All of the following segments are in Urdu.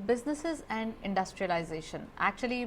businesses and industrialization, actually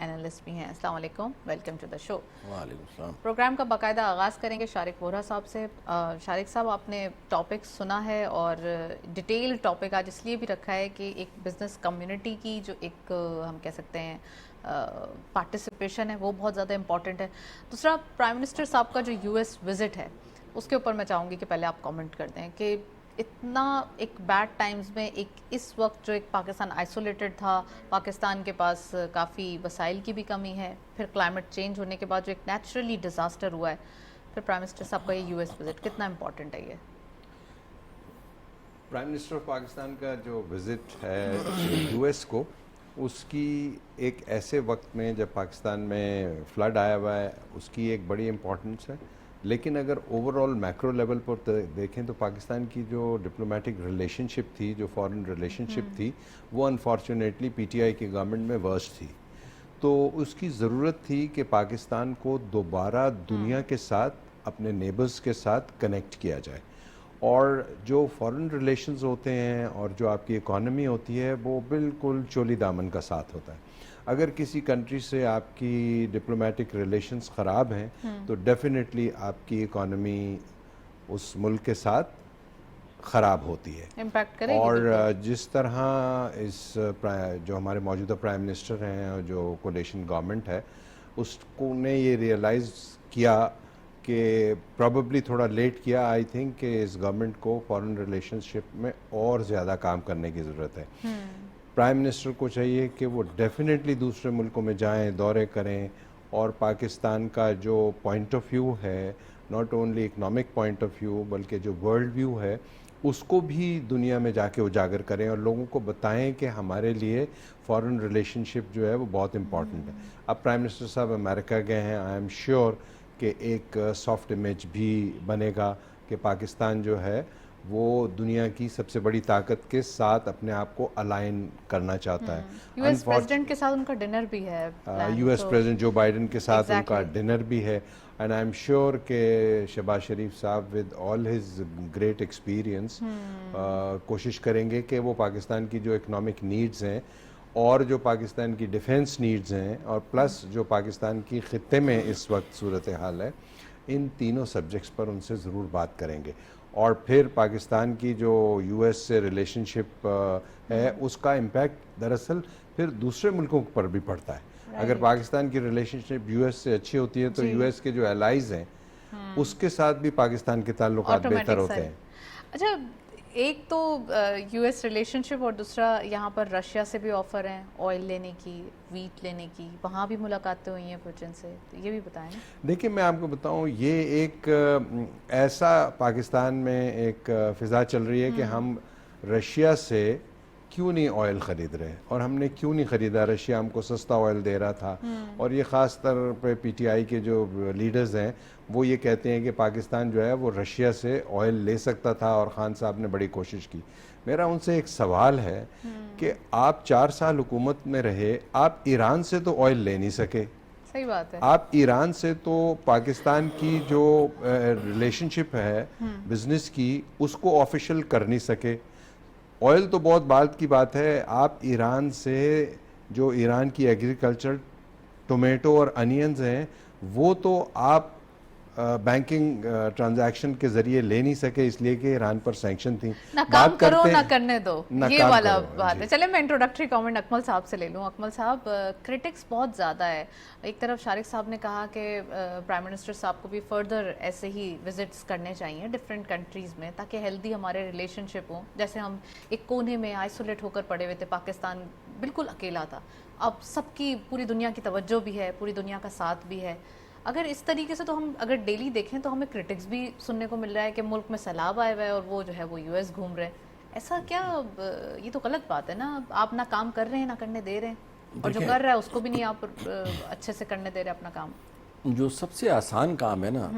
analyst بھی ہیں. السلام علیکم، ویلکم ٹو دا شو. وعلیکم السلام. پروگرام کا باقاعدہ آغاز کریں گے شارق ووہرا صاحب سے. شارق صاحب، آپ نے ٹاپک سنا ہے اور ڈیٹیل ٹاپک آج اس لیے بھی رکھا ہے کہ ایک بزنس کمیونٹی کی جو ایک ہم کہہ سکتے ہیں پارٹیسپیشن ہے وہ بہت زیادہ امپورٹنٹ ہے. دوسرا، پرائم منسٹر صاحب کا جو یو ایس وزٹ ہے اس کے اوپر میں چاہوں گی کہ پہلے آپ کامنٹ کر دیں کہ اتنا ایک بیڈ ٹائمز میں ایک اس وقت جو ایک پاکستان آئسولیٹڈ تھا، پاکستان کے پاس کافی وسائل کی بھی کمی ہے، پھر کلائمیٹ چینج ہونے کے بعد جو ایک نیچرلی ڈیزاسٹر ہوا ہے، پھر پرائم منسٹر صاحب کا یہ یو ایس وزٹ کتنا امپورٹنٹ ہے؟ یہ پرائم منسٹر آف پاکستان کا جو وزٹ ہے یو ایس کو، اس کی ایک ایسے وقت میں جب پاکستان میں فلڈ آیا ہوا ہے، اس کی ایک بڑی امپورٹنس ہے. لیکن اگر اوور آل میکرو لیول پر دیکھیں تو پاکستان کی جو ڈپلومیٹک ریلیشن شپ تھی، جو فارن ریلیشن شپ تھی، وہ انفارچونیٹلی پی ٹی آئی کی گورنمنٹ میں ورسٹ تھی. تو اس کی ضرورت تھی کہ پاکستان کو دوبارہ دنیا کے ساتھ، اپنے نیبرز کے ساتھ کنیکٹ کیا جائے. اور جو فارن ریلیشنز ہوتے ہیں اور جو آپ کی اکانومی ہوتی ہے وہ بالکل چولی دامن کا ساتھ ہوتا ہے. اگر کسی کنٹری سے آپ کی ڈپلومیٹک ریلیشنز خراب ہیں تو ڈیفینیٹلی آپ کی اکانومی اس ملک کے ساتھ خراب ہوتی ہے. امپیکٹ کرے گی. اور جس طرح جو ہمارے موجودہ پرائم منسٹر ہیں اور جو کولیشن گورنمنٹ ہے، اس کو نے یہ ریئلائز کیا کہ پرابیبلی تھوڑا لیٹ کیا، آئی تھنک، کہ اس گورنمنٹ کو فارن ریلیشن شپ میں اور زیادہ کام کرنے کی ضرورت ہے. پرائم منسٹر کو چاہیے کہ وہ ڈیفینیٹلی دوسرے ملکوں میں جائیں، دورے کریں، اور پاکستان کا جو پوائنٹ آف ویو ہے، not only economic point of view بلکہ جو ورلڈ ویو ہے، اس کو بھی دنیا میں جا کے اجاگر کریں اور لوگوں کو بتائیں کہ ہمارے لیے فارن ریلیشن شپ جو ہے وہ بہت امپورٹنٹ ہے. اب پرائم منسٹر صاحب امریکہ گئے ہیں، آئی ایم شیور کہ ایک سافٹ امیج بھی بنے گا کہ پاکستان جو ہے وہ دنیا کی سب سے بڑی طاقت کے ساتھ اپنے آپ کو الائن کرنا چاہتا ہے. یو ایس پریزیڈنٹ کے ساتھ ان کا ڈنر بھی ہے، U S president Joe Biden کے ساتھ ان کا ڈنر بھی ہے. اینڈ آئی ایم شیور کہ شہباز شریف صاحب with all his great experience کوشش کریں گے کہ وہ پاکستان کی جو اکنامک نیڈز ہیں اور جو پاکستان کی ڈیفنس نیڈز ہیں اور پلس جو پاکستان کی خطے میں اس وقت صورتحال ہے، ان تینوں سبجیکٹس پر ان سے ضرور بات کریں گے. اور پھر پاکستان کی جو یو ایس سے ریلیشن شپ ہے، اس کا امپیکٹ دراصل پھر دوسرے ملکوں پر بھی پڑتا ہے. اگر پاکستان کی ریلیشن شپ یو ایس سے اچھی ہوتی ہے تو یو ایس کے جو الائز ہیں اس کے ساتھ بھی پاکستان کے تعلقات بہتر ہوتے ہیں. اچھا، ایک تو یو ایس ریلیشن شپ اور دوسرا یہاں پر رشیا سے بھی آفر ہیں آئل لینے کی، ویٹ لینے کی، وہاں بھی ملاقاتیں ہوئی ہیں پوٹن سے، یہ بھی بتائیں. دیکھیں، میں آپ کو بتاؤں، یہ ایک ایسا پاکستان میں ایک فضا چل رہی ہے کہ ہم رشیا سے کیوں نہیں آئل خرید رہے، اور ہم نے کیوں نہیں خریدا. رشیا ہم کو سستا آئل دے رہا تھا، اور یہ خاص طور پہ پی ٹی آئی کے جو لیڈرز ہیں وہ یہ کہتے ہیں کہ پاکستان جو ہے وہ رشیا سے آئل لے سکتا تھا اور خان صاحب نے بڑی کوشش کی. میرا ان سے ایک سوال ہے کہ آپ 4 سال حکومت میں رہے، آپ ایران سے تو آئل لے نہیں سکے. صحیح بات ہے. آپ ایران سے تو پاکستان کی جو ریلیشن شپ ہے بزنس کی، اس کو آفیشل کر نہیں سکے. آئل تو بہت بعد کی بات ہے. آپ ایران سے جو ایران کی ایگریکلچر، ٹومیٹو اور انینز ہیں، وہ تو آپ بینکنگ ٹرانزیکشن کے ذریعے لے نہیں سکے، اس لیے کہ ایران پر سینکشن تھیں. نہ کام کرو نہ کرنے دو، یہ والا بات ہے. چلے میں انٹروڈکٹری کامنٹ اکمل صاحب سے لے لوں. اکمل صاحب، کرٹکس بہت زیادہ ہے. ایک طرف شارق صاحب نے کہا کہ پرائم منسٹر صاحب کو بھی فردر ایسے ہی وزٹس کرنے چاہیے ڈفرینٹ کنٹریز میں تاکہ ہیلدی ہمارے ریلیشن شپ ہوں. جیسے ہم ایک کونے میں آئسولیٹ ہو کر پڑے ہوئے تھے، پاکستان بالکل اکیلا تھا، اب سب کی پوری دنیا کی توجہ بھی ہے، پوری دنیا کا ساتھ بھی ہے. اگر اس طریقے سے تو ہم اگر ڈیلی دیکھیں تو ہمیں کرٹکس بھی سننے کو مل رہا ہے کہ ملک میں سیلاب آئے ہوئے ہے اور وہ جو ہے وہ یو ایس گھوم رہے ہیں. ایسا کیا؟ یہ تو غلط بات ہے نا. آپ نہ کام کر رہے ہیں نہ کرنے دے رہے ہیں، اور جو کر رہا ہے اس کو بھی نہیں آپ اچھے سے کرنے دے رہے اپنا کام. جو سب سے آسان کام ہے نا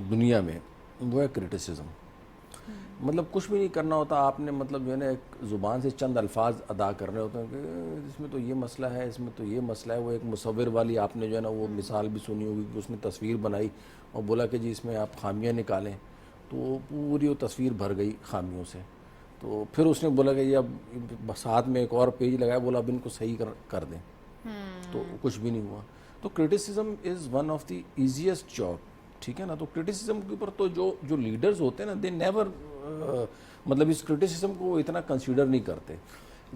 دنیا میں وہ ہے کرٹیسزم. مطلب کچھ بھی نہیں کرنا ہوتا آپ نے، مطلب جو ہے نا ایک زبان سے چند الفاظ ادا کرنے ہوتے ہیں کہ اس میں تو یہ مسئلہ ہے، اس میں تو یہ مسئلہ ہے. وہ ایک مصور والی آپ نے جو ہے نا وہ مثال بھی سنی ہوگی کہ اس نے تصویر بنائی اور بولا کہ جی اس میں آپ خامیاں نکالیں، تو پوری وہ تصویر بھر گئی خامیوں سے. تو پھر اس نے بولا کہ یہ اب ساتھ میں ایک اور پیج لگایا, بولا اب ان کو صحیح کر دیں, تو کچھ بھی نہیں ہوا. تو criticism is one of the easiest job, ٹھیک ہے نا. تو کرٹیسزم کے اوپر تو جو لیڈرز ہوتے ہیں نا, دے نیور مطلب اس کرٹیسزم کو اتنا کنسیڈر نہیں کرتے.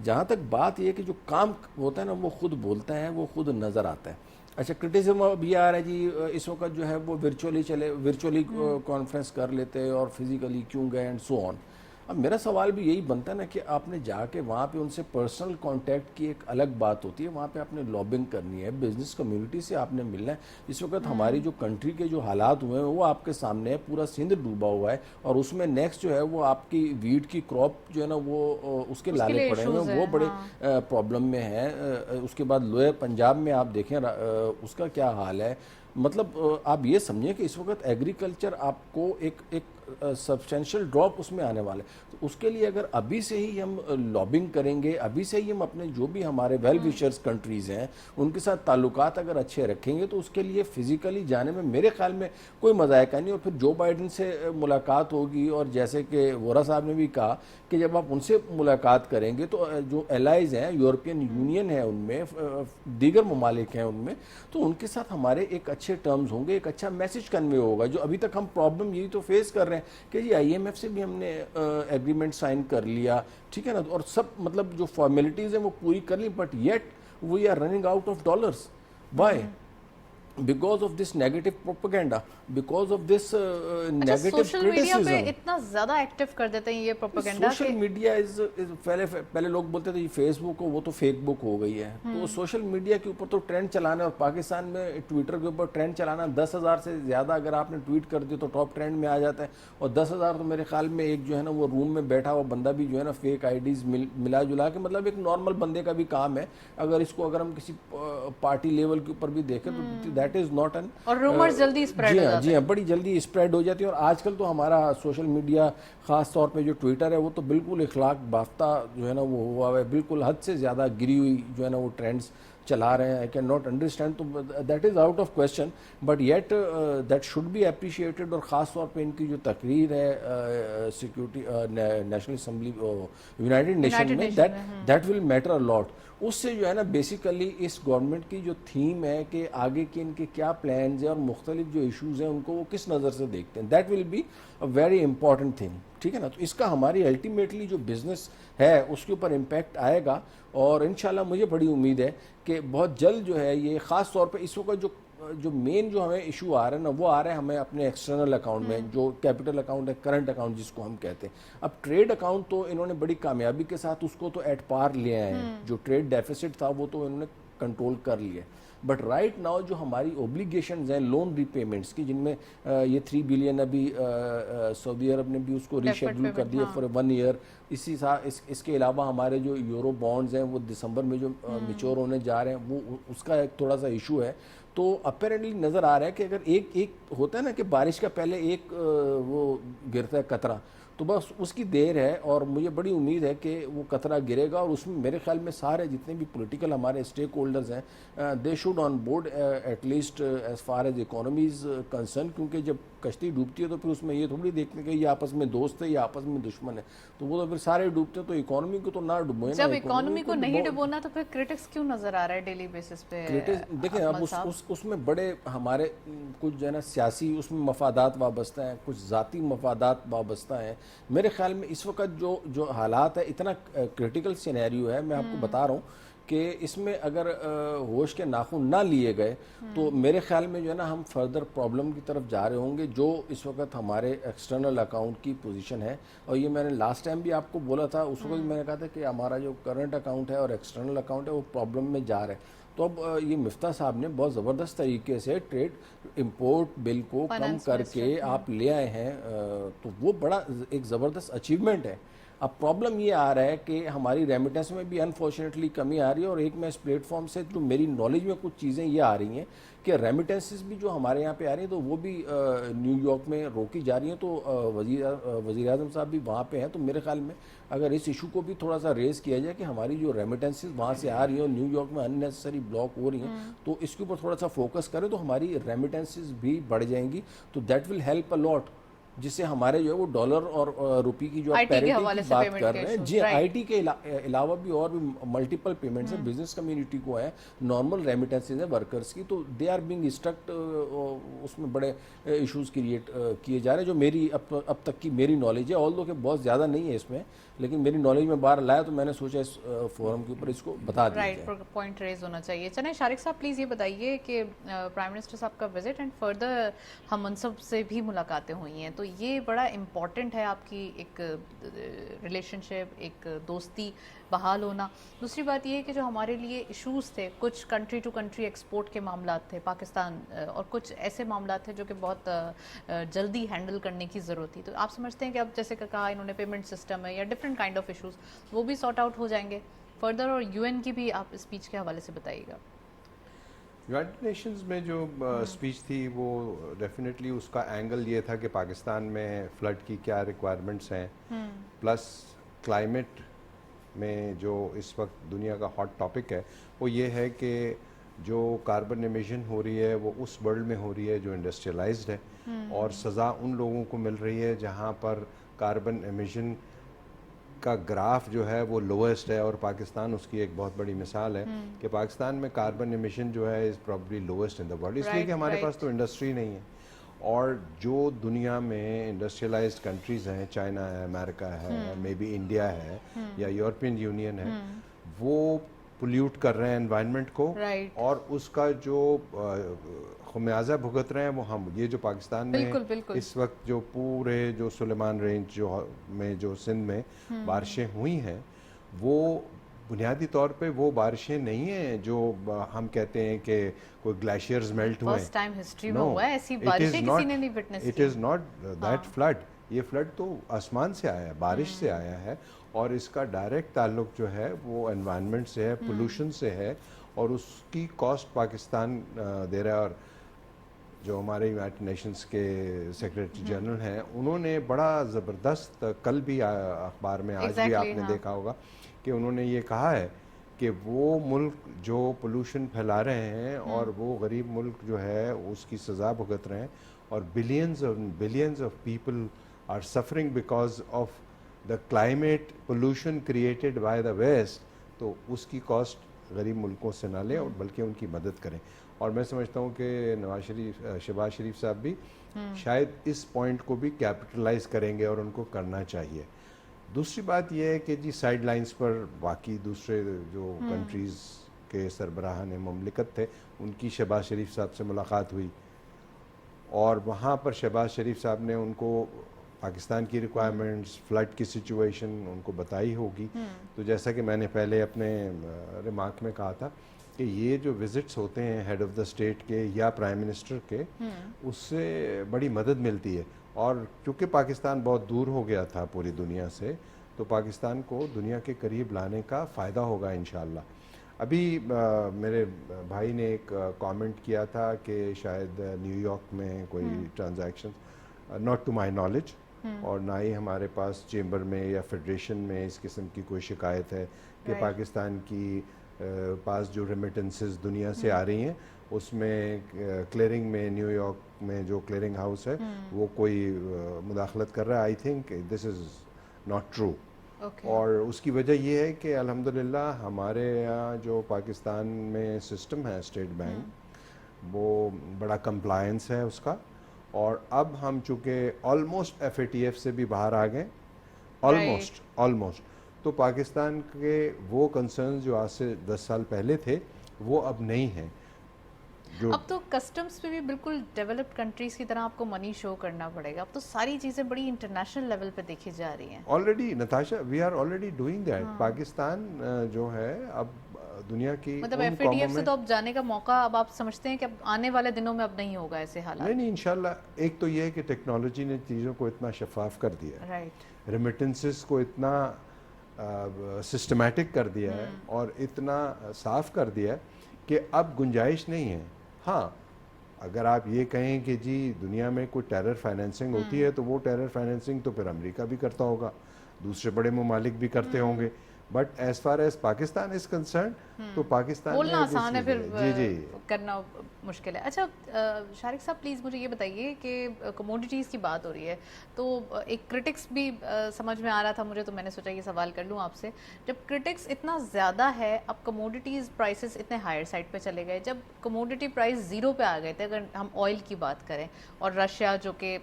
جہاں تک بات یہ ہے کہ جو کام ہوتا ہے نا وہ خود بولتا ہے, وہ خود نظر آتا ہے. اچھا کرٹیسزم اب یہ آ رہا ہے جی اس وقت جو ہے وہ ورچولی کانفرنس کر لیتے اور فزیکلی کیوں گئے اینڈ سو آن. اب میرا سوال بھی یہی بنتا ہے نا کہ آپ نے جا کے وہاں پہ ان سے پرسنل کانٹیکٹ کی ایک الگ بات ہوتی ہے, وہاں پہ آپ نے لابنگ کرنی ہے, بزنس کمیونٹی سے آپ نے ملنا ہے. اس وقت ہماری جو کنٹری کے جو حالات ہوئے ہیں وہ آپ کے سامنے ہے, پورا سندھ ڈوبا ہوا ہے, اور اس میں نیکسٹ جو ہے وہ آپ کی ویٹ کی کراپ جو ہے نا وہ اس کے لالے پڑے ہوئے ہیں, وہ بڑے پرابلم میں ہیں. اس کے بعد لوئر پنجاب میں آپ دیکھیں اس کا کیا حال ہے. مطلب آپ یہ سمجھیں کہ اس وقت ایگریکلچر آپ کو ایک سبسٹینشیل ڈراپ اس میں آنے والے. تو اس کے لیے اگر ابھی سے ہی ہم لابنگ کریں گے, ابھی سے ہی ہم اپنے جو بھی ہمارے ویل وشرز کنٹریز ہیں ان کے ساتھ تعلقات اگر اچھے رکھیں گے, تو اس کے لیے فزیکلی جانے میں میرے خیال میں کوئی مذائقہ نہیں. اور پھر جو بائیڈن سے ملاقات ہوگی, اور جیسے کہ وورا صاحب نے بھی کہا کہ جب آپ ان سے ملاقات کریں گے تو جو الائز ہیں, یورپین یونین ہے ان میں, دیگر ممالک ہیں ان میں, تو ان کے ساتھ ہمارے ایک اچھے ٹرمز ہوں گے, ایک اچھا میسج کنوے ہوگا. جو ابھی تک ہم پرابلم یہی تو فیس کر رہے ہیں کہ جی آئی ایم ایف سے بھی ہم نے ایگریمنٹ سائن کر لیا, ٹھیک ہے نا, اور سب مطلب جو فارمیلٹیز ہیں وہ پوری کر لی, but yet we are running out of dollars. Why? because of this negative propaganda, because of this negative social media پہ criticism. اتنا زیادہ ایکٹیو کر دیتے ہیں یہ پروپیگنڈا سوشل میڈیا پہلے لوگ بولتے تھے فیس بک ہو, وہ تو فیک بک ہو گئی ہے. تو سوشل میڈیا کے اوپر تو ٹرینڈ چلانا, اور پاکستان میں ٹویٹر کے اوپر ٹرینڈ چلانا, 10,000 سے زیادہ اگر آپ نے ٹویٹ کر دی تو ٹاپ ٹرینڈ میں آ جاتا ہے. اور 10,000 تو میرے خیال میں ایک جو ہے نا وہ روم میں بیٹھا ہوا بندہ بھی جو ہے نا فیک آئی ڈیز ملا جلا کے, مطلب ایک نارمل بندے کا بھی کام ہے. اگر ہم کسی پارٹی لیول کے اوپر بھی دیکھیں تو دیٹ از ناٹ این, اور رومرز جلدی اسپریڈ ہو جاتے ہیں. جی ہاں, بڑی جلدی اسپریڈ ہو جاتی ہے. اور آج کل تو ہمارا سوشل میڈیا خاص طور پہ جو ٹویٹر ہے وہ تو بالکل اخلاق بافتہ جو ہے نا وہ ہوا ہے, بالکل حد سے زیادہ گری ہوئی جو ہے نا وہ ٹرینڈز چلا رہے ہیں. آئی کین ناٹ انڈرسٹینڈ, تو that is out of question, but yet that should be appreciated. اور خاص طور پہ ان کی جو تقریر ہے security national assembly united nation میں, that will matter a lot. اس سے جو ہے نا بیسیکلی اس گورنمنٹ کی جو تھیم ہے کہ آگے کے ان کے کیا پلانز ہیں اور مختلف جو ایشوز ہیں ان کو وہ کس نظر سے دیکھتے ہیں, that will be a very important thing, ٹھیک ہے نا. تو اس کا ہماری الٹیمیٹلی جو بزنس ہے اس کے اوپر امپیکٹ آئے گا. اور انشاءاللہ مجھے بڑی امید ہے کہ بہت جلد جو ہے یہ, خاص طور پہ اس وقت جو مین جو ہمیں ایشو آ رہا ہے نا وہ آ رہا ہے ہمیں اپنے ایکسٹرنل اکاؤنٹ میں, جو کیپٹل اکاؤنٹ ہے, کرنٹ اکاؤنٹ جس کو ہم کہتے ہیں. اب ٹریڈ اکاؤنٹ تو انہوں نے بڑی کامیابی کے ساتھ اس کو تو ایٹ پار لے آئے ہیں. جو ٹریڈ ڈیفیسٹ تھا وہ تو انہوں نے کنٹرول کر لیا. بٹ رائٹ ناؤ جو ہماری اوبلیگیشنز ہیں لون ری پیمنٹس کی, جن میں یہ 3 بلین ابھی سعودی عرب نے بھی اس کو ریشیڈیول کر دیا فار 1 ایئر. اس کے علاوہ ہمارے جو یورو بانڈز ہیں وہ دسمبر میں جو میچور ہونے جا رہے ہیں, وہ اس کا ایک تھوڑا سا ایشو ہے. تو اپیرنٹلی نظر آ رہا ہے کہ اگر ایک ہوتا ہے نا کہ بارش کا پہلے ایک وہ گرتا ہے قطرہ, تو بس اس کی دیر ہے. اور مجھے بڑی امید ہے کہ وہ قطرہ گرے گا, اور اس میں میرے خیال میں سارے جتنے بھی پولیٹیکل ہمارے اسٹیک ہولڈرز ہیں they should on board at least as far as economies concern. کیونکہ جب کشتی ڈوبتی ہے تو پھر اس میں یہ تھوڑی دیکھتے کہ یہ آپس میں دوست ہے یا آپس میں دشمن ہے, تو وہ تو پھر سارے ڈوبتے ہیں. تو اکانومی کو تو نہ ڈبوئے. جب اکانومی کو نہیں ڈبونا تو پھر کرٹکس کیوں نظر آ رہا ہے ڈیلی بیسس پہ؟ دیکھیں اب اس میں بڑے ہمارے کچھ جو ہے نا سیاسی اس میں مفادات وابستہ ہیں, کچھ ذاتی مفادات وابستہ ہیں. میرے خیال میں اس وقت جو حالات ہے, اتنا کرٹیکل سینیریو ہے, میں آپ کو بتا رہا ہوں کہ اس میں اگر ہوش کے ناخن نہ لیے گئے تو میرے خیال میں جو ہے نا ہم فردر پرابلم کی طرف جا رہے ہوں گے. جو اس وقت ہمارے ایکسٹرنل اکاؤنٹ کی پوزیشن ہے, اور یہ میں نے لاسٹ ٹائم بھی آپ کو بولا تھا, اس وقت میں نے کہا تھا کہ ہمارا جو کرنٹ اکاؤنٹ ہے اور ایکسٹرنل اکاؤنٹ ہے وہ پرابلم میں جا رہا ہے. تو اب یہ مفتاح صاحب نے بہت زبردست طریقے سے ٹریڈ امپورٹ بل کو کم کر کے آپ لے آئے ہیں, تو وہ بڑا ایک زبردست اچیومنٹ ہے. اب پرابلم یہ آ رہا ہے کہ ہماری ریمیٹنس میں بھی انفارچونیٹلی کمی آ رہی ہے. اور ایک میں اس پلیٹ فارم سے جو میری نالج میں کچھ چیزیں یہ آ رہی ہیں کہ ریمیٹنسز بھی جو ہمارے یہاں پہ آ رہی ہیں تو وہ بھی نیو یارک میں روکی جا رہی ہیں. تو وزیر اعظم صاحب بھی وہاں پہ ہیں. تو میرے خیال میں اگر اس ایشو کو بھی تھوڑا سا ریز کیا جائے کہ ہماری جو ریمیٹنسز وہاں سے آ رہی ہیں اور نیو یارک میں اننیسسری بلاک ہو رہی ہیں, تو اس کے اوپر تھوڑا سا فوکس کریں تو ہماری ریمیٹنسز بھی بڑھ جائیں گی. تو دیٹ ول ہیلپ اے لاٹ. جس سے ہمارے جو ہے وہ ڈالر اور روپی کی جو آپ IT کے پیرٹی حوالے کی سے بات payment کر کے رہے ہیں issues، جی right۔ آئی ٹی کے علاوہ بھی اور بھی ملٹیپل پیمنٹس ہیں بزنس کمیونٹی کو ہیں نارمل ریمیٹنسز ہیں ورکرز کی تو دے آر بینگ اسٹرکٹ اس میں بڑے ایشوز کریٹ کیے جا رہے ہیں جو میری اب تک کی میری نالج ہے آل دو کہ بہت زیادہ نہیں ہے اس میں لیکن میری نالج میں باہر لایا تو میں نے سوچا اس فورم کے اوپر اس کو بتا دیا رائٹ جائے پوائنٹ ریز ہونا چاہیے. چلیں شارق صاحب پلیز یہ بتائیے کہ پرائم منسٹر صاحب کا وزٹ اینڈ فردر ہم منصب سے بھی ملاقاتیں ہوئی ہیں تو یہ بڑا امپورٹنٹ ہے آپ کی ایک ریلیشن شپ ایک دوستی بحال ہونا. دوسری بات یہ ہے کہ جو ہمارے لیے ایشوز تھے کچھ کنٹری ٹو کنٹری ایکسپورٹ کے معاملات تھے پاکستان اور کچھ ایسے معاملات تھے جو کہ بہت جلدی ہینڈل کرنے کی ضرورت تھی تو آپ سمجھتے ہیں کہ اب جیسے کہ کہا انہوں نے پیمنٹ سسٹم ہے یا ڈفرینٹ کائنڈ آف ایشوز وہ بھی سارٹ آؤٹ ہو جائیں گے فردر اور UN کی بھی آپ اسپیچ کے حوالے سے بتائیے گا. یونائٹڈ نیشنز میں جو اسپیچ تھی وہ ڈیفینیٹلی اس کا اینگل یہ تھا کہ پاکستان میں فلڈ کی کیا ریکوائرمنٹس ہیں پلس کلائمیٹ میں جو اس وقت دنیا کا ہاٹ ٹاپک ہے وہ یہ ہے کہ جو کاربن ایمیشن ہو رہی ہے وہ اس ورلڈ میں ہو رہی ہے جو انڈسٹریلائزڈ ہے اور سزا ان لوگوں کو مل رہی ہے جہاں پر کاربن ایمیشن کا گراف جو ہے وہ لویسٹ ہے اور پاکستان اس کی ایک بہت بڑی مثال ہے کہ پاکستان میں کاربن ایمیشن جو ہے is probably lowest in the world اس لیے کہ ہمارے پاس تو انڈسٹری نہیں ہے اور جو دنیا میں انڈسٹریلائزڈ کنٹریز ہیں چائنا ہے امریکہ ہے مے بی انڈیا ہے یا یورپین یونین ہے وہ پولیوٹ کر رہے ہیں انوائرمنٹ کو اور اس کا جو خمیازہ بھگت رہے ہیں وہ ہم یہ جو پاکستان میں اس وقت جو پورے جو سلیمان رینج جو سندھ میں بارشیں ہوئی ہیں وہ بنیادی طور پہ وہ بارشیں نہیں ہیں جو ہم کہتے ہیں کہ کوئی گلیشیئرز میلٹ ہوئے فرسٹ ٹائم ہسٹری میں ہوا ہے ایسی بارشیں کسی نے نہیں وٹنس کی. It is not that flood یہ فلڈ تو آسمان سے آیا ہے بارش سے آیا ہے اور اس کا ڈائریکٹ تعلق جو ہے وہ انوائرمنٹ سے ہے پولوشن سے ہے اور اس کی کاسٹ پاکستان دے رہا ہے. اور جو ہمارے یونائٹڈ نیشنز کے سیکریٹری جنرل ہیں انہوں نے بڑا زبردست کل بھی اخبار میں آج بھی آپ نے دیکھا ہوگا کہ انہوں نے یہ کہا ہے کہ وہ ملک جو پولوشن پھیلا رہے ہیں اور وہ غریب ملک جو ہے اس کی سزا بھگت رہے ہیں اور billions of people are suffering because of the climate pollution created by the west تو اس کی کاسٹ غریب ملکوں سے نہ لیں اور بلکہ ان کی مدد کریں. اور میں سمجھتا ہوں کہ شہباز شریف صاحب بھی شاید اس پوائنٹ کو بھی کیپٹلائز کریں گے اور ان کو کرنا چاہیے. دوسری بات یہ ہے کہ جی سائیڈ لائنز پر باقی دوسرے جو کنٹریز کے سربراہان مملکت تھے ان کی شہباز شریف صاحب سے ملاقات ہوئی اور وہاں پر شہباز شریف صاحب نے ان کو پاکستان کی ریکوائرمنٹس فلڈ کی سچویشن ان کو بتائی ہوگی. تو جیسا کہ میں نے پہلے اپنے ریمارک میں کہا تھا کہ یہ جو وزٹس ہوتے ہیں ہیڈ آف دا اسٹیٹ کے یا پرائم منسٹر کے اس سے بڑی مدد ملتی ہے اور کیونکہ پاکستان بہت دور ہو گیا تھا پوری دنیا سے تو پاکستان کو دنیا کے قریب لانے کا فائدہ ہوگا انشاءاللہ. ابھی میرے بھائی نے ایک کامنٹ کیا تھا کہ شاید نیو یارک میں کوئی transaction not to my knowledge اور نہ ہی ہمارے پاس چیمبر میں یا فیڈریشن میں اس قسم کی کوئی شکایت ہے کہ پاکستان کی پاس جو ریمیٹنسز دنیا سے آ رہی ہیں اس میں کلیئرنگ میں نیو یارک میں جو کلیئرنگ ہاؤس ہے وہ کوئی مداخلت کر رہا ہے. I think this is not true اور اس کی وجہ یہ ہے کہ الحمدللہ ہمارے یہاں جو پاکستان میں سسٹم ہے اسٹیٹ بینک وہ بڑا کمپلائنس ہے اس کا اور اب ہم چونکہ آلموسٹ FATF سے بھی باہر آ گئے آلموسٹ تو پاکستان کے وہ کنسرنز جو آج سے 10 سال پہلے تھے وہ اب نہیں ہیں. اب تو کسٹمز پہ بھی بالکل ڈیولپڈ کنٹریز کی طرح آپ کو منی شو کرنا پڑے گا. اب تو ساری چیزیں بڑی انٹرنیشنل لیول پہ دیکھی جا رہی ہیں. Already Natasha we are already doing that. Pakistan جو ہے اب دنیا کی مطلب FATF سے تو اب جانے کا موقع اب آپ سمجھتے ہیں کہ اب آنے والے دنوں میں اب نہیں ہوگا ایسے حالات؟ نہیں انشاءاللہ. ایک تو یہ ہے کہ ٹیکنالوجی نے چیزوں کو اتنا شفاف کر دیا ہے, ریمیٹنسز کو اتنا سسٹمیٹک کر دیا ہے اور اتنا صاف کر دیا ہے کہ اب گنجائش نہیں ہے. ہاں اگر آپ یہ کہیں کہ جی دنیا میں کوئی ٹیرر فائنینسنگ ہوتی ہے تو وہ ٹیرر فائنینسنگ تو پھر امریکہ بھی کرتا ہوگا, دوسرے بڑے ممالک بھی کرتے ہوں گے, but as far as Pakistan is concern تو پاکستان بولنا میں آسان ہے، پھر جی جی کرنا مشکل ہے. اچھا شارق صاحب پلیز مجھے یہ بتائیے کہ کموڈیٹیز کی بات ہو رہی ہے تو ایک کرٹکس بھی سمجھ میں آ رہا تھا مجھے، تو میں نے سوچا یہ سوال کر لوں آپ سے. جب کرٹکس اتنا زیادہ ہے، اب کموڈیٹیز پرائسز اتنے ہائر سائڈ پہ چلے گئے، جب کموڈیٹی پرائس زیرو پہ آ گئے تھے، اگر ہم آئل کی بات کریں، اور رشیا جو کہ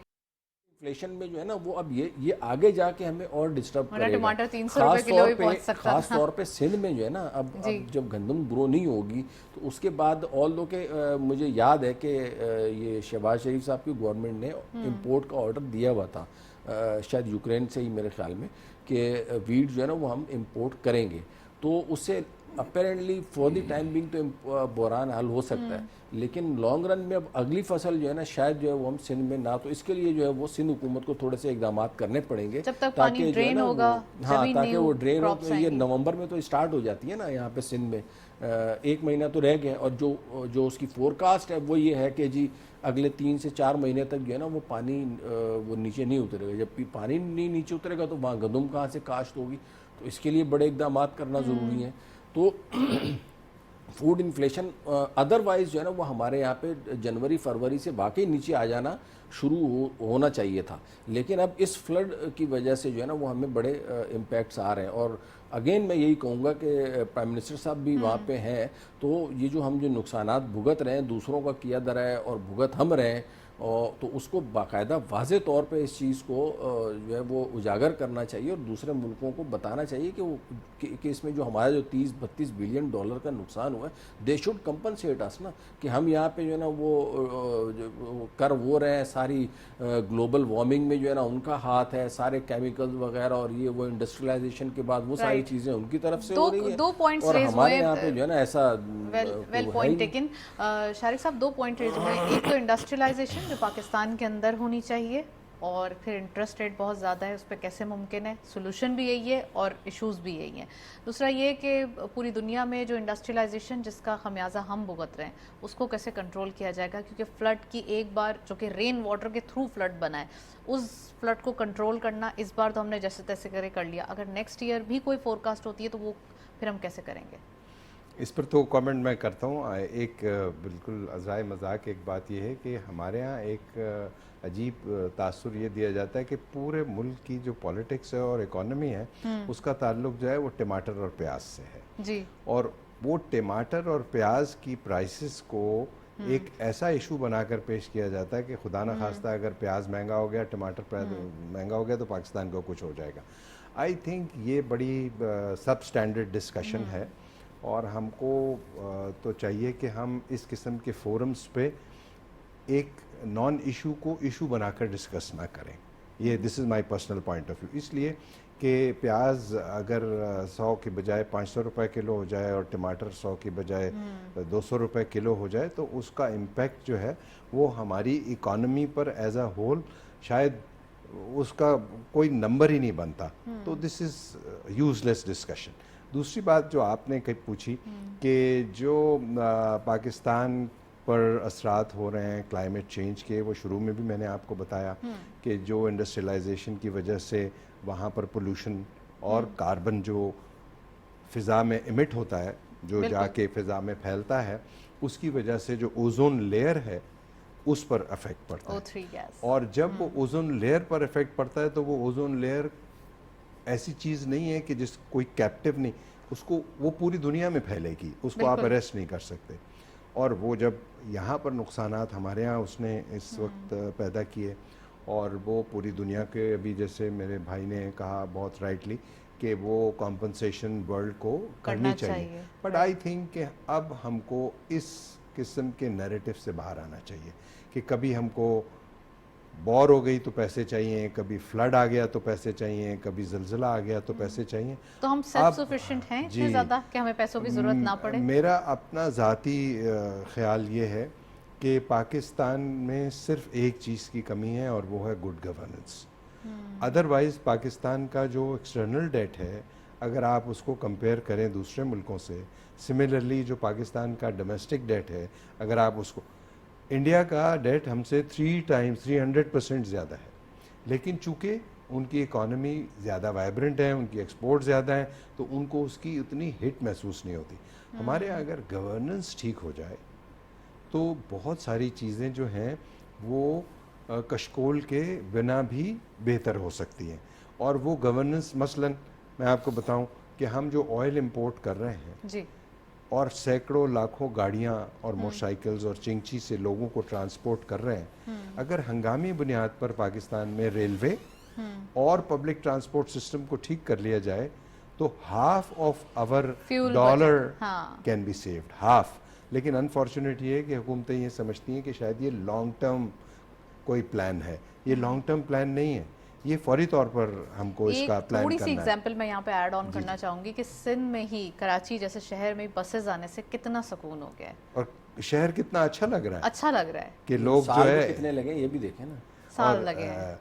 انفلیشن میں جو ہے نا وہ اب یہ آگے جا کے ہمیں اور ڈسٹرب کرے گا. ٹماٹر 300 روپے کلو ہی پہنچ سکتا تھا. خاص طور پہ سندھ میں جو ہے نا اب جب گندم گرو نہیں ہوگی تو اس کے بعد آل دو کہ مجھے یاد ہے کہ یہ شہباز شریف صاحب کی گورنمنٹ نے امپورٹ کا آرڈر دیا ہوا تھا شاید یوکرین سے ہی میرے خیال میں، کہ ویٹ جو ہے نا وہ ہم امپورٹ کریں گے. تو اس سے apparently for the time being تو بحران حل ہو سکتا ہے، لیکن لانگ رن میں اب اگلی فصل جو ہے نا شاید جو ہے وہ ہم سندھ میں نہ، تو اس کے لیے جو ہے وہ سندھ حکومت کو تھوڑے سے اقدامات کرنے پڑیں گے جب تک پانی ڈرین ہوگا. ہاں تاکہ وہ ڈرین ہو. یہ نومبر میں تو اسٹارٹ ہو جاتی ہے نا یہاں پہ سندھ میں، 1 مہینہ تو رہ گئے، اور جو اس کی فور کاسٹ ہے وہ یہ ہے کہ جی اگلے 3 سے 4 مہینے تک جو ہے نا وہ پانی وہ نیچے نہیں اترے گا. جب پانی نہیں نیچے اترے گا تو وہاں گندم کہاں سے کاشت ہوگی، تو اس کے لیے بڑے اقدامات کرنا ضروری ہیں. تو فوڈ انفلیشن ادروائز جو ہے نا وہ ہمارے یہاں پہ جنوری فروری سے واقعی نیچے آ جانا شروع ہونا چاہیے تھا، لیکن اب اس فلڈ کی وجہ سے جو ہے نا وہ ہمیں بڑے امپیکٹس آ رہے ہیں. اور اگین میں یہی کہوں گا کہ پرائم منسٹر صاحب بھی وہاں پہ ہیں، تو یہ جو ہم جو نقصانات بھگت رہے ہیں دوسروں کا کیا درا ہے اور بھگت ہم رہے ہیں، تو اس کو باقاعدہ واضح طور پہ اس چیز کو جو ہے وہ اجاگر کرنا چاہیے، اور دوسرے ملکوں کو بتانا چاہیے کہ اس میں جو ہمارا جو 30-32 بلین ڈالر کا نقصان ہوا ہے، دے شوڈ کمپنسیٹ اس نا، کہ ہم یہاں پہ جو ہے نا وہ کر وہ رہے ہیں. ساری گلوبل وارمنگ میں جو ہے نا ان کا ہاتھ ہے، سارے کیمیکل وغیرہ اور یہ وہ انڈسٹریلائزیشن کے بعد وہ ساری چیزیں ان کی طرف سے ہو رہی ہیں، اور ہمارے یہاں پہ جو ہے نا ایسا ویل پوائنٹ ٹیکن. شارق صاحب 2 پوائنٹ ریز ہوئے، ایک تو انڈسٹریلائزیشن جو پاکستان کے اندر ہونی چاہیے، اور پھر انٹرسٹ ریٹ بہت زیادہ ہے، اس پہ کیسے ممکن ہے، سولوشن بھی یہی ہے اور ایشوز بھی یہی ہیں. دوسرا یہ کہ پوری دنیا میں جو انڈسٹریلائزیشن جس کا خمیازہ ہم بھگت رہے ہیں اس کو کیسے کنٹرول کیا جائے گا، کیونکہ فلڈ کی ایک بار جو کہ رین واٹر کے تھرو فلڈ بنا ہے، اس فلڈ کو کنٹرول کرنا اس بار تو ہم نے جیسے تیسے کرے کر لیا، اگر نیکسٹ ایئر بھی کوئی فور کاسٹ ہوتی ہے تو وہ پھر ہم کیسے کریں گے؟ اس پر تو کامنٹ میں کرتا ہوں. ایک بالکل عذرائے مذاق ایک بات یہ ہے کہ ہمارے ہاں ایک عجیب تاثر یہ دیا جاتا ہے کہ پورے ملک کی جو پولیٹکس ہے اور اکانومی ہے اس کا تعلق جو ہے وہ ٹماٹر اور پیاز سے ہے جی. اور وہ ٹماٹر اور پیاز کی پرائسز کو ایک ایسا ایشو بنا کر پیش کیا جاتا ہے کہ خدا نہ خواستہ اگر پیاز مہنگا ہو گیا، ٹماٹر مہنگا ہو گیا تو پاکستان کو کچھ ہو جائے گا. آئی تھنک یہ بڑی سب اسٹینڈرڈ ڈسکشن ہے، اور ہم کو تو چاہیے کہ ہم اس قسم کے فورمز پہ ایک نان ایشو کو ایشو بنا کر ڈسکس نہ کریں. یہ this is my personal point of view. اس لیے کہ پیاز اگر 100 کی بجائے 500 روپے کلو ہو جائے اور ٹماٹر 100 کی بجائے 200 روپے کلو ہو جائے تو اس کا امپیکٹ جو ہے وہ ہماری economy per as a whole شاید اس کا کوئی نمبر ہی نہیں بنتا. تو دس از یوز لیس ڈسکشن. دوسری بات جو آپ نے پوچھی کہ جو پاکستان پر اثرات ہو رہے ہیں کلائمیٹ چینج کے، وہ شروع میں بھی میں نے آپ کو بتایا کہ جو انڈسٹریلائزیشن کی وجہ سے وہاں پر پولوشن اور کاربن جو فضا میں ایمٹ ہوتا ہے، جو جا کے فضا میں پھیلتا ہے، اس کی وجہ سے جو اوزون لیئر ہے اس پر افیکٹ پڑتا ہے. اور جب وہ اوزون لیئر پر افیکٹ پڑتا ہے تو وہ اوزون لیئر ایسی چیز نہیں ہے کہ جس کوئی کیپٹیو نہیں، اس کو وہ پوری دنیا میں پھیلے گی، اس کو آپ اریسٹ نہیں کر سکتے. اور وہ جب یہاں پر نقصانات ہمارے ہاں اس نے اس وقت پیدا کیے، اور وہ پوری دنیا کے، ابھی جیسے میرے بھائی نے کہا بہت رائٹلی کہ وہ کمپنسیشن ورلڈ کو کرنی چاہیے. بٹ آئی تھنک کہ اب ہم کو اس قسم کے نیریٹو سے باہر آنا چاہیے کہ کبھی ہم کو بور ہو گئی تو پیسے چاہیے، کبھی فلڈ آ گیا تو پیسے چاہیے، کبھی زلزلہ آ گیا تو پیسے چاہیے. تو ہم سیلف سفیشینٹ ہیں اتنے زیادہ کہ ہمیں پیسوں کی ضرورت نہ پڑے؟ میرا اپنا ذاتی خیال یہ ہے کہ پاکستان میں صرف ایک چیز کی کمی ہے اور وہ ہے گڈ گورننس. ادروائز پاکستان کا جو ایکسٹرنل ڈیٹ ہے اگر آپ اس کو کمپیئر کریں دوسرے ملکوں سے، سملرلی جو پاکستان کا ڈومیسٹک ڈیٹ ہے اگر آپ اس کو، انڈیا کا ڈیٹ ہم سے 300% زیادہ ہے، لیکن چونکہ ان کی اکانومی زیادہ وائبرنٹ ہے, ان کی ایکسپورٹ زیادہ ہیں, تو ان کو اس کی اتنی ہٹ محسوس نہیں ہوتی. ہمارے اگر گورننس ٹھیک ہو جائے تو بہت ساری چیزیں جو ہیں وہ کشکول کے بنا بھی بہتر ہو سکتی ہیں. اور وہ گورننس مثلاً میں آپ کو بتاؤں کہ ہم جو آئل امپورٹ کر رہے ہیں جی اور سینکڑوں لاکھوں گاڑیاں اور موٹر سائیکلز اور چنگچی سے لوگوں کو ٹرانسپورٹ کر رہے ہیں, اگر ہنگامی بنیاد پر پاکستان میں ریلوے اور پبلک ٹرانسپورٹ سسٹم کو ٹھیک کر لیا جائے تو half of our Fuel dollar budget, ہاں. Can be saved, half. لیکن انفارچونیٹ یہ ہے کہ حکومتیں یہ سمجھتی ہیں کہ شاید یہ لانگ ٹرم کوئی پلان ہے. یہ لانگ ٹرم پلان نہیں ہے, یہ فوری طور پر ہم کو اس کا پلان تھوڑی سی کرنا ہے. ایگزامپل میں یہاں پہ ایڈ آن کرنا چاہوں گی کہ سندھ میں ہی کراچی جیسے شہر میں بسز آنے سے کتنا سکون ہو گیا ہے, اور شہر کتنا اچھا لگ رہا ہے اچھا لگ رہا ہے. کہ لوگ جو سال ہے کتنے لگے یہ بھی دیکھیں نا. سال لگے ہیں.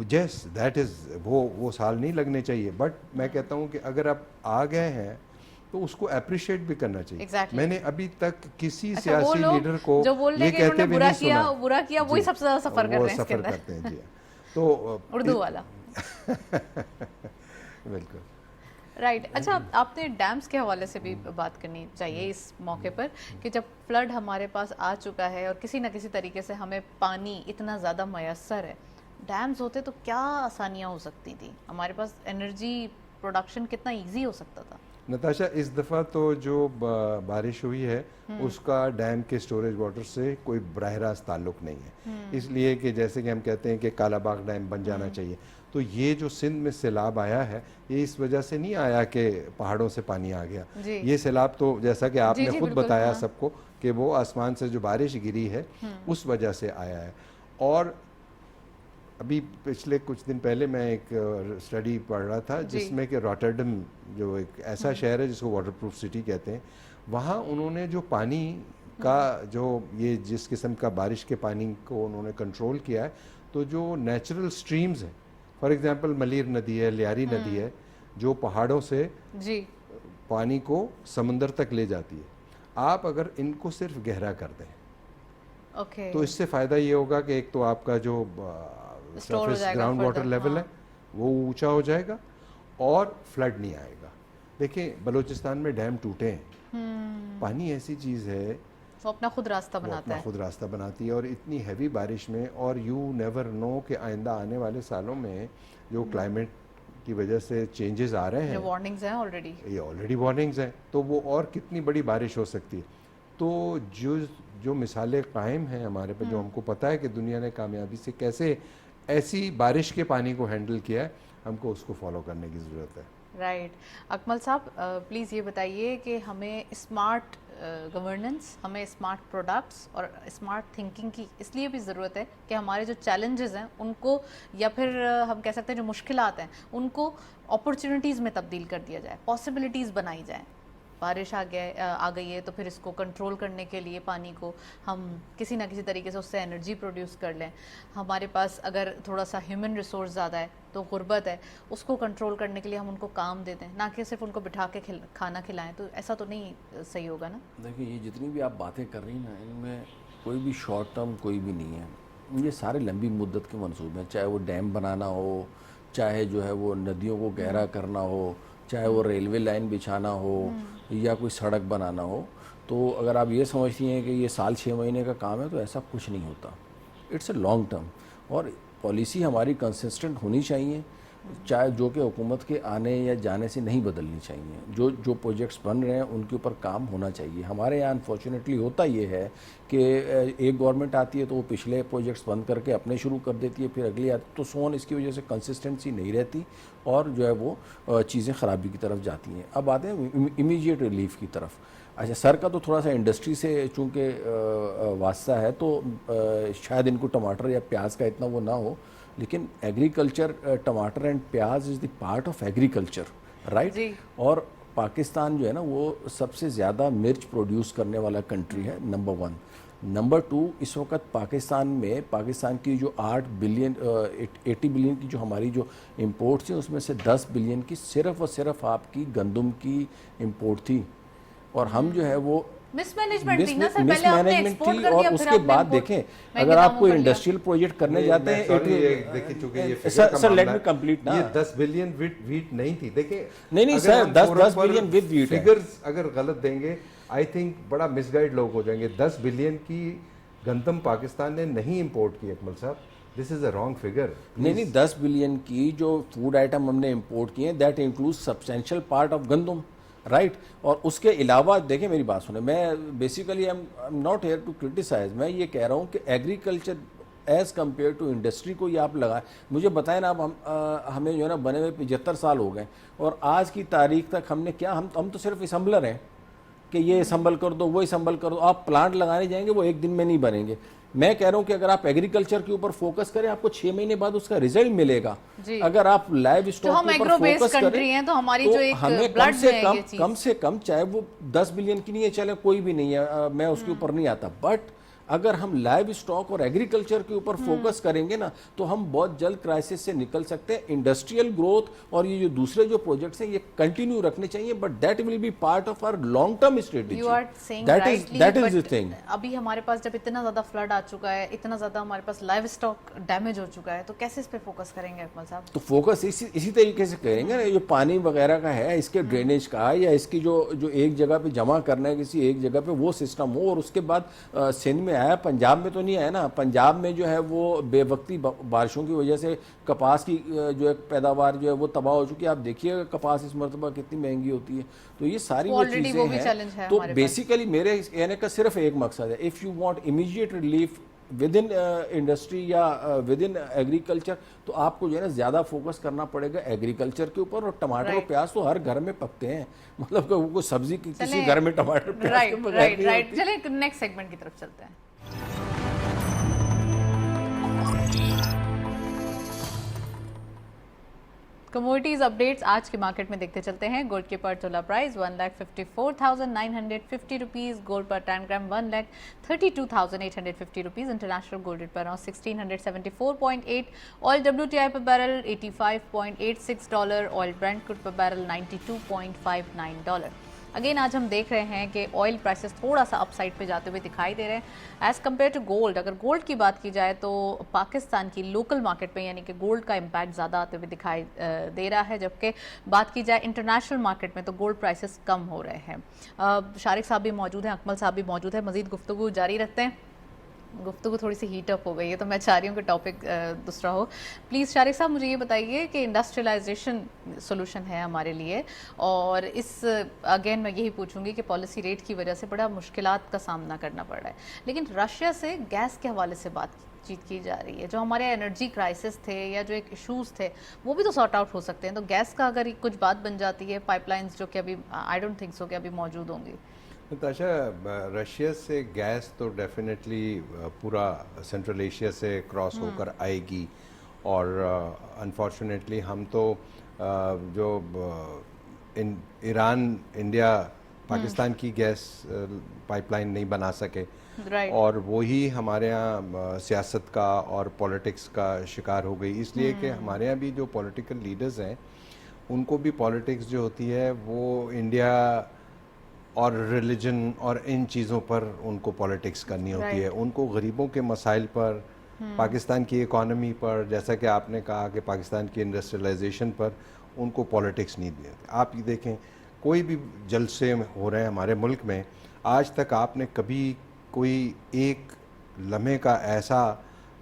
جیس دیٹ از وہ سال نہیں لگنے چاہیے, بٹ میں کہتا ہوں کہ اگر آپ آ گئے ہیں تو اس کو اپریشیٹ بھی کرنا چاہیے. Exactly. میں نے ابھی تک کسی اچھا, وہ سیاسی لوگ لیڈر کو جو بول رہے یہ ہیں کہ انہوں کہتے نے بھی برا نہیں سنا. برا کیا وہی سب سے زیادہ سفر کر رہے ہیں اس کے وہ سفر اندر. کرتے ہیں. جی تو اردو والا. بالکل رائٹ. اچھا, آپ نے ڈیمز کے حوالے سے بھی بات کرنی چاہیے اس موقع پر کہ جب فلڈ ہمارے پاس آ چکا ہے اور کسی نہ کسی طریقے سے ہمیں پانی اتنا زیادہ میسر ہے, ڈیمز ہوتے تو کیا آسانیاں ہو سکتی تھیں, ہمارے پاس انرجی پروڈکشن کتنا ایزی ہو سکتا تھا. نتاشا, اس دفعہ تو جو بارش ہوئی ہے اس کا ڈیم کے سٹوریج واٹر سے کوئی براہ راست تعلق نہیں ہے, اس لیے کہ جیسے کہ ہم کہتے ہیں کہ کالا باغ ڈیم بن جانا چاہیے, تو یہ جو سندھ میں سیلاب آیا ہے یہ اس وجہ سے نہیں آیا کہ پہاڑوں سے پانی آ گیا. یہ سیلاب تو جیسا کہ آپ نے خود بتایا سب کو کہ وہ آسمان سے جو بارش گری ہے اس وجہ سے آیا ہے. اور ابھی پچھلے کچھ دن پہلے میں ایک اسٹڈی پڑھ رہا تھا جس میں کہ راٹرڈم جو ایک ایسا شہر ہے جس کو واٹر پروف سٹی کہتے ہیں, وہاں انہوں نے جو پانی کا جو یہ جس قسم کا بارش کے پانی کو انہوں نے کنٹرول کیا ہے, تو جو نیچرل سٹریمز ہیں, فار ایگزامپل ملیر ندی ہے, لیاری ندی ہے, جو پہاڑوں سے پانی کو سمندر تک لے جاتی ہے, آپ اگر ان کو صرف گہرا کر دیں تو اس سے فائدہ یہ ہوگا کہ ایک تو آپ کا جو سرفیس گراؤنڈ واٹر لیول ہے وہ اونچا ہو جائے گا اور فلڈ نہیں آئے گا. دیکھیں بلوچستان میں ڈیم ٹوٹے ہیں, پانی ایسی چیز ہے وہ اپنا خود راستہ بناتا ہے, خود راستہ بناتی ہے, اور اتنی ہیوی بارش میں, اور یو نیور نو کہ آئندہ آنے والے سالوں میں جو کلائمیٹ کی وجہ سے چینجز آ رہے ہیں, جو وارننگز ہیں آلریڈی, یہ آلریڈی وارننگز ہیں, تو وہ اور کتنی بڑی بارش ہو سکتی ہے. تو جو مثالیں قائم ہیں ہمارے پہ, جو ہم کو پتہ ہے کہ دنیا نے کامیابی سے کیسے ایسی بارش کے پانی کو ہینڈل کیا ہے, ہم کو اس کو فالو کرنے کی ضرورت ہے. رائٹ. اکمل صاحب پلیز یہ بتائیے کہ ہمیں اسمارٹ گورننس, ہمیں اسمارٹ پروڈکٹس اور اسمارٹ تھنکنگ کی اس لیے بھی ضرورت ہے کہ ہمارے جو چیلنجز ہیں ان کو, یا پھر ہم کہہ سکتے ہیں جو مشکلات ہیں ان کو اپرچونیٹیز میں تبدیل کر دیا جائے, پاسبلٹیز بنائی جائیں. بارش آ گئی ہے تو پھر اس کو کنٹرول کرنے کے لیے پانی کو ہم کسی نہ کسی طریقے سے اس سے انرجی پروڈیوس کر لیں. ہمارے پاس اگر تھوڑا سا ہیومن ریسورس زیادہ ہے تو غربت ہے, اس کو کنٹرول کرنے کے لیے ہم ان کو کام دے دیں, نہ کہ صرف ان کو بٹھا کے کھانا کھلائیں. تو ایسا تو نہیں صحیح ہوگا نا. دیکھیں یہ جتنی بھی آپ باتیں کر رہی ہیں نا, ان میں کوئی بھی شارٹ ٹرم کوئی بھی نہیں ہے, یہ سارے لمبی مدت کے منصوبے ہیں, چاہے وہ ڈیم بنانا ہو, چاہے جو ہے وہ ندیوں کو گہرا کرنا ہو, چاہے وہ ریلوے لائن بچھانا ہو یا کوئی سڑک بنانا ہو. تو اگر آپ یہ سمجھتی ہیں کہ یہ سال 6 مہینے کا کام ہے تو ایسا کچھ نہیں ہوتا. اٹس اے لانگ ٹرم, اور پالیسی ہماری کنسسٹنٹ ہونی چاہیے, چاہے جو کہ حکومت کے آنے یا جانے سے نہیں بدلنی چاہیے. جو پروجیکٹس بن رہے ہیں ان کے اوپر کام ہونا چاہیے. ہمارے یہاں انفارچونیٹلی ہوتا یہ ہے کہ ایک گورنمنٹ آتی ہے تو وہ پچھلے پروجیکٹس بند کر کے اپنے شروع کر دیتی ہے, پھر اگلی آتی, تو سون اس کی وجہ سے کنسسٹنسی نہیں رہتی اور جو ہے وہ چیزیں خرابی کی طرف جاتی ہیں. اب آتے ہیں امیجیٹ ریلیف کی طرف. اچھا, سر کا تو تھوڑا سا انڈسٹری سے چونکہ واسطہ ہے تو شاید ان کو ٹماٹر یا پیاز کا اتنا وہ نہ ہو, لیکن ایگریکلچر, ٹماٹر اینڈ پیاز is the part of agriculture, right. اور پاکستان جو ہے نا وہ سب سے زیادہ مرچ پروڈیوس کرنے والا کنٹری ہے, نمبر 1. نمبر 2, اس وقت پاکستان میں پاکستان کی جو 80 بلین کی جو ہماری جو امپورٹس ہیں اس میں سے 10 بلین کی صرف اور صرف آپ کی گندم کی امپورٹ تھی, اور ہم جو ہے وہ مس مینجمنٹ تھی نا سر, پہلے آپ نے ایکسپورٹ کر اور دیا, اس پھر کے آپ نے بعد import دیکھیں میں اگر آپ گوداموں کوئی کر لیا. انڈسٹریل پروجیکٹ کرنے جاتے ہیں دیکھیں چونکہ یہ فگر کا سر لیٹ معاملہ می کمپلیٹ نا, یہ 10 بلین ویٹ نہیں تھی. دیکھیں نہیں سر 10 بلین ود ویٹ ہے. فگرز اگر غلط دیں گے آئی تھنک بڑا مس گائیڈ لوگ ہو جائیں گے. 10 بلین کی گندم پاکستان نے نہیں امپورٹ کی اکمل صاحب, دس از اے رانگ فگر. نہیں 10 بلین کی جو فوڈ آئٹم ہم نے امپورٹ کیے ہیں that include substantial part of گندم, رائٹ. اور اس کے علاوہ دیکھیں میری بات سنیں, میں basically am not here to criticize, میں یہ کہہ رہا ہوں کہ agriculture as compare to industry کو یہ آپ لگائیں. مجھے بتائیں نا, اب ہمیں جو ہے نا بنے ہوئے 75 سال ہو گئے اور آج کی تاریخ تک ہم نے کیا, ہم تو صرف اسمبلر ہیں کہ یہ اسمبل کر دو وہ اسمبل کر دو. آپ پلانٹ لگانے جائیں گے وہ ایک دن میں نہیں بنیں گے. میں کہہ رہا ہوں کہ اگر آپ ایگریکلچر کے اوپر فوکس کریں آپ کو 6 مہینے بعد اس کا ریزلٹ ملے گا. اگر آپ لائیو اسٹاک کے اوپر فوکس کریں تو ہماری جو ایک ہمیں بلڈ میں ہے یہ چیز, کم سے کم چاہے وہ 10 بلین کی نہیں ہے, چلے کوئی بھی نہیں ہے, میں اس کے اوپر نہیں آتا, بٹ اگر ہم لائیو اسٹاک اور ایگریکلچر کے اوپر فوکس کریں گے نا تو ہم بہت جلد کرائسس سے نکل سکتے ہیں. انڈسٹریل گروتھ اور یہ جو دوسرے جو پروجیکٹس ہیں یہ کنٹینیو رکھنے چاہیے, but that will be part of our long term strategy. You are saying rightly, that is the thing. ابھی ہمارے پاس جب اتنا زیادہ فلڈ آ چکا ہے, اتنا زیادہ ہمارے پاس لائیو اسٹاک ڈیمیج ہو چکا ہے, تو کیسے اس پہ فوکس کریں گے اکمل صاحب؟ تو فوکس اسی طریقے سے کریں گے نا, جو پانی وغیرہ کا ہے اس کے ڈرینیج کا یا اس کی جو ایک جگہ پہ جمع کرنا ہے کسی ایک جگہ پہ وہ سسٹم ہو. اور اس کے بعد سندھ میں آیا, پنجاب میں تو نہیں آیا نا, پنجاب میں جو ہے وہ بے وقتی بارشوں کی وجہ سے کپاس کی جو ایک پیداوار جو ہے وہ تباہ ہو چکی ہے. آپ دیکھیے کپاس اس مرتبہ کتنی مہنگی ہوتی ہے. تو یہ ساری وہ چیزیں ہیں. تو بیسیکلی میرے کہنے کا صرف ایک مقصد ہے, if you want immediate relief with in industry یا ود ان ایگریکلچر تو آپ کو جو ہے نا زیادہ فوکس کرنا پڑے گا ایگریکلچر کے اوپر. اور ٹماٹر اور پیاز تو ہر گھر میں پکتے ہیں, مطلب کہ وہ کوئی سبزی کسی گھر میں ٹماٹر پیاز کے بغیر نہیں ہوتی. چلیں نیکسٹ سیگمنٹ کی طرف چلتے ہیں. کموڈیٹیز اپڈیٹس آج کے مارکیٹ میں دیکھتے چلتے ہیں. گولڈ کی پر تولہ پرائز 1,54,950 روپیز, گولڈ پر 10 gram 1,32,850 rupees, international gold rate پر 1674.8, آئل WTI پر بیرل $85.86, آئل برینٹ کروڈ پر بیرل $92.59. اگین آج ہم دیکھ رہے ہیں کہ آئل پرائسز تھوڑا سا اپ سائڈ پہ جاتے ہوئے دکھائی دے رہے ہیں ایز کمپیئر ٹو گولڈ. اگر گولڈ کی بات کی جائے تو پاکستان کی لوکل مارکیٹ میں یعنی کہ گولڈ کا امپیکٹ زیادہ آتے ہوئے دکھائی دے رہا ہے, جبکہ بات کی جائے انٹرنیشنل مارکیٹ میں تو گولڈ پرائسز کم ہو رہے ہیں. شارق صاحب بھی موجود ہیں, اکمل صاحب بھی موجود ہیں, مزید گفتگو جاری رکھتے ہیں. گفتگو تھوڑی سی ہیٹ اپ ہو گئی ہے تو میں چاہ رہی ہوں کہ ٹاپک دوسرا ہو. پلیز شارق صاحب مجھے یہ بتائیے کہ انڈسٹریلائزیشن سولوشن ہے ہمارے لیے, اور اس اگین میں یہی پوچھوں گی کہ پالیسی ریٹ کی وجہ سے بڑا مشکلات کا سامنا کرنا پڑ رہا ہے, لیکن رشیا سے گیس کے حوالے سے بات چیت کی جا رہی ہے. جو ہمارے انرجی کرائسس تھے یا جو ایک ایشوز تھے وہ بھی تو سارٹ آؤٹ ہو سکتے ہیں, تو گیس کا اگر کچھ بات بن جاتی ہے, پائپ لائنز جو کہ ابھی آئی ڈونٹ تھنک سو کہ ابھی موجود ہوں گی. نتاشا, رشیا سے گیس تو ڈیفینیٹلی پورا سینٹرل ایشیا سے کراس ہو کر آئے گی, اور انفارچونیٹلی ہم تو جو ایران انڈیا پاکستان کی گیس پائپ لائن نہیں بنا سکے, اور وہی ہمارے ہاں سیاست کا اور پولیٹکس کا شکار ہو گئی, اس لیے کہ ہمارے یہاں بھی جو پولیٹیکل لیڈرز ہیں ان کو بھی پولیٹکس جو ہوتی ہے وہ انڈیا اور ریلیجن اور ان چیزوں پر ان کو پولیٹکس کرنی ہوتی ہے. ان کو غریبوں کے مسائل پر, پاکستان کی اکانومی پر, جیسا کہ آپ نے کہا کہ پاکستان کی انڈسٹریلائزیشن پر ان کو پولیٹکس نہیں دی. آپ یہ دیکھیں کوئی بھی جلسے ہو رہے ہیں ہمارے ملک میں, آج تک آپ نے کبھی کوئی ایک لمحے کا ایسا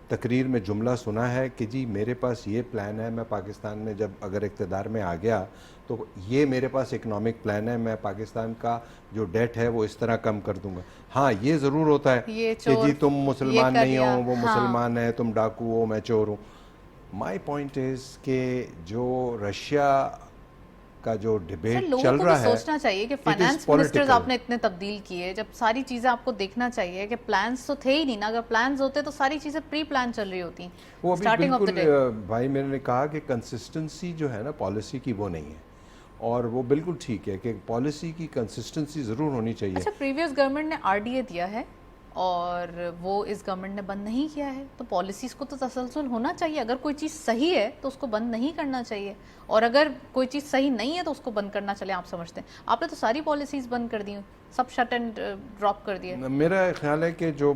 تقریر میں جملہ سنا ہے کہ جی میرے پاس یہ پلان ہے, میں پاکستان میں جب اگر اقتدار میں آ گیا تو یہ میرے پاس اکنامک پلان ہے, میں پاکستان کا جو ڈیٹ ہے وہ اس طرح کم کر دوں گا. ہاں یہ ضرور ہوتا ہے کہ جی تم مسلمان نہیں ہو, وہ مسلمان ہے, تم ڈاکو ہو, میں چور ہوں. مائی پوائنٹ از کہ جو رشیا کا جو ڈیبیٹ چل رہا ہے, سوچنا چاہیے کہ فائنانس منسٹرز آپ نے اتنے تبدیل کیے, جب ساری چیزیں آپ کو دیکھنا چاہیے کہ پلانز تو تھے ہی نہیں نا, اگر پلانز ہوتے تو ساری چیزیں پری پلان چل رہی ہوتی. وہ ابھی بالکل بھائی میں نے کہا کہ کنسسٹنسی جو ہے نا پالیسی کی وہ نہیں ہے, اور وہ بالکل ٹھیک ہے کہ پالیسی کی کنسسٹنسی ضرور ہونی چاہیے. اچھا, پریویس گورنمنٹ نے RDA دیا ہے اور وہ اس گورنمنٹ نے بند نہیں کیا ہے. تو پالیسیز کو تو تسلسل ہونا چاہیے. اگر کوئی چیز صحیح ہے تو اس کو بند نہیں کرنا چاہیے, اور اگر کوئی چیز صحیح نہیں ہے تو اس کو بند کرنا چاہیے. آپ سمجھتے ہیں آپ نے تو ساری پالیسیز بند کر دی, سب شٹ اینڈ ڈراپ کر دیے. میرا خیال ہے کہ جو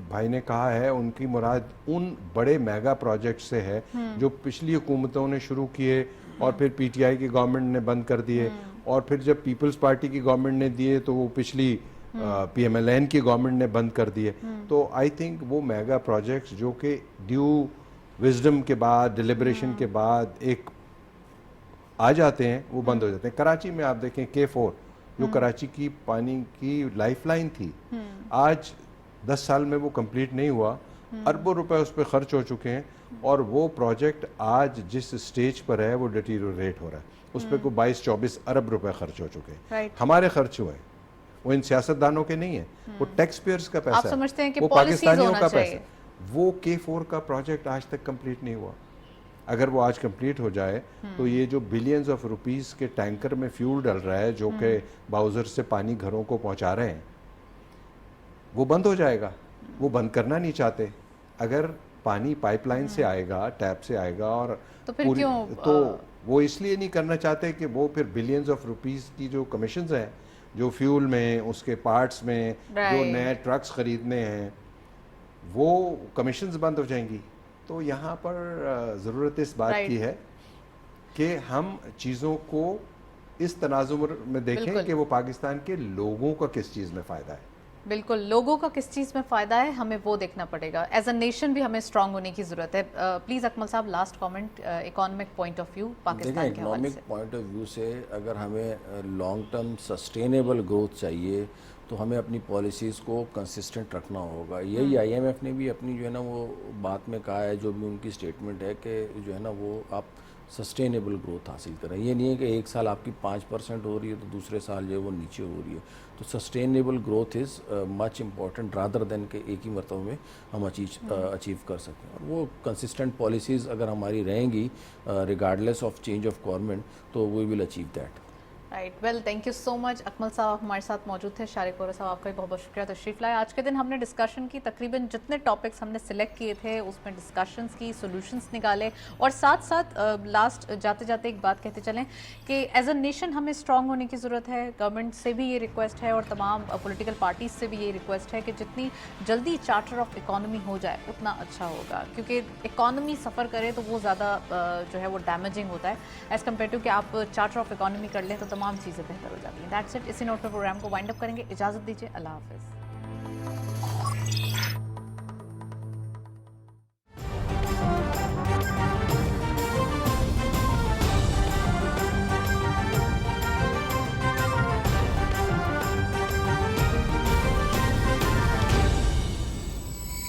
بھائی نے کہا ہے ان کی مراد ان بڑے میگا پروجیکٹ سے ہے جو پچھلی حکومتوں نے شروع کیے اور پھر پی ٹی آئی کی گورنمنٹ نے بند کر دیے, اور پھر جب پیپلز پارٹی کی گورنمنٹ نے دیے تو وہ پچھلی پی ایم ایل این کی گورنمنٹ نے بند کر دیے. تو آئی تھنک وہ میگا پروجیکٹس جو کہ ڈیو وزڈم کے بعد, ڈیلیبریشن کے بعد ایک آ جاتے ہیں, وہ بند ہو جاتے ہیں. کراچی میں آپ دیکھیں K4 جو کراچی کی پانی کی لائف لائن تھی, آج 10 سال میں وہ کمپلیٹ نہیں ہوا. اربوں روپے اس پہ خرچ ہو چکے ہیں, اور وہ پروجیکٹ آج جس سٹیج پر ہے وہ ڈیٹیریوریٹ ہو رہا ہے. اس پہ کوئی 22-24 ارب روپے خرچ ہو چکے ہیں. ہمارے خرچ ہوئے, وہ ان سیاستدانوں کے نہیں ہیں, وہ ٹیکس پیئرز کا پیسہ آپ سمجھتے ہیں کہ وہ پالیسیز پاکستانیوں ہونا کا چاہیے. پیسہ. وہ K4 کا پروجیکٹ آج تک کمپلیٹ نہیں ہوا. اگر وہ آج کمپلیٹ ہو جائے تو یہ جو بلینز آف روپیز کے ٹینکر میں فیول ڈل رہا ہے جو کہ باؤزر سے پانی گھروں کو پہنچا رہے ہیں, وہ بند ہو جائے گا. وہ بند کرنا نہیں چاہتے. اگر پانی پائپ لائن سے آئے گا, ٹیپ سے آئے گا, اور تو پھر کیوں تو وہ اس لیے نہیں کرنا چاہتے کہ وہ پھر بلینز آف روپیز کی جو کمیشنز ہیں, جو فیول میں, اس کے پارٹس میں, جو نئے ٹرکس خریدنے ہیں, وہ کمیشنز بند ہو جائیں گی. تو یہاں پر ضرورت اس بات کی ہے کہ ہم چیزوں کو اس تناظر میں دیکھیں کہ وہ پاکستان کے لوگوں کا کس چیز میں فائدہ ہے. بالکل, لوگوں کا کس چیز میں فائدہ ہے ہمیں وہ دیکھنا پڑے گا. ایز اے نیشن بھی ہمیں اسٹرانگ ہونے کی ضرورت ہے. پلیز اکمل صاحب, last comment economic point of view Pakistan کے حوالے سے. اکنامک پوائنٹ آف ویو سے اگر ہمیں لانگ ٹرم سسٹینیبل گروتھ چاہیے تو ہمیں اپنی پالیسیز کو کنسسٹنٹ رکھنا ہوگا. یہی آئی ایم ایف نے بھی اپنی جو ہے نا وہ بات میں کہا ہے, جو بھی ان کی اسٹیٹمنٹ ہے کہ جو ہے نا وہ آپ سسٹینیبل گروتھ حاصل کریں. یہ نہیں ہے کہ ایک سال آپ کی 5% ہو رہی ہے تو دوسرے سال جو ہے وہ نیچے ہو رہی ہے. تو sustainable growth is much important rather than کہ ایک ہی مرتبہ میں ہم اچیو کر سکیں. اور وہ کنسسٹنٹ پالیسیز اگر ہماری رہیں گی regardless of change of government تو we will achieve that. Right, well thank you so much. Akmal صاحب ہمارے ساتھ موجود تھے. شارق وورا صاحب آپ کا بھی بہت بہت شکریہ تشریف لائے. آج کے دن ہم نے ڈسکشن کی, تقریباً جتنے ٹاپکس ہم نے سلیکٹ کیے تھے اس میں ڈسکشنز کی, سولوشنز نکالے, اور ساتھ ساتھ لاسٹ جاتے جاتے ایک بات کہتے چلیں کہ ایز اے نیشن ہمیں اسٹرانگ ہونے کی ضرورت ہے. گورنمنٹ سے بھی یہ ریکویسٹ ہے اور تمام پولیٹیکل پارٹیز سے بھی یہ ریکویسٹ ہے کہ جتنی جلدی چارٹر آف اکانومی ہو جائے اتنا اچھا ہوگا, کیونکہ اکانومی سفر کرے تو وہ زیادہ جو ہے وہ ڈیمیجنگ ہوتا ہے ایز کمپیئر ٹو کہ آپ چارٹر آف اکانومی کر لیں تو تمام چیزیں بہتر ہو جاتی ہیں. That's it. اسی نوٹ پہ پروگرام کو وائنڈ اپ کریں گے. اجازت دیجیے. اللہ حافظ.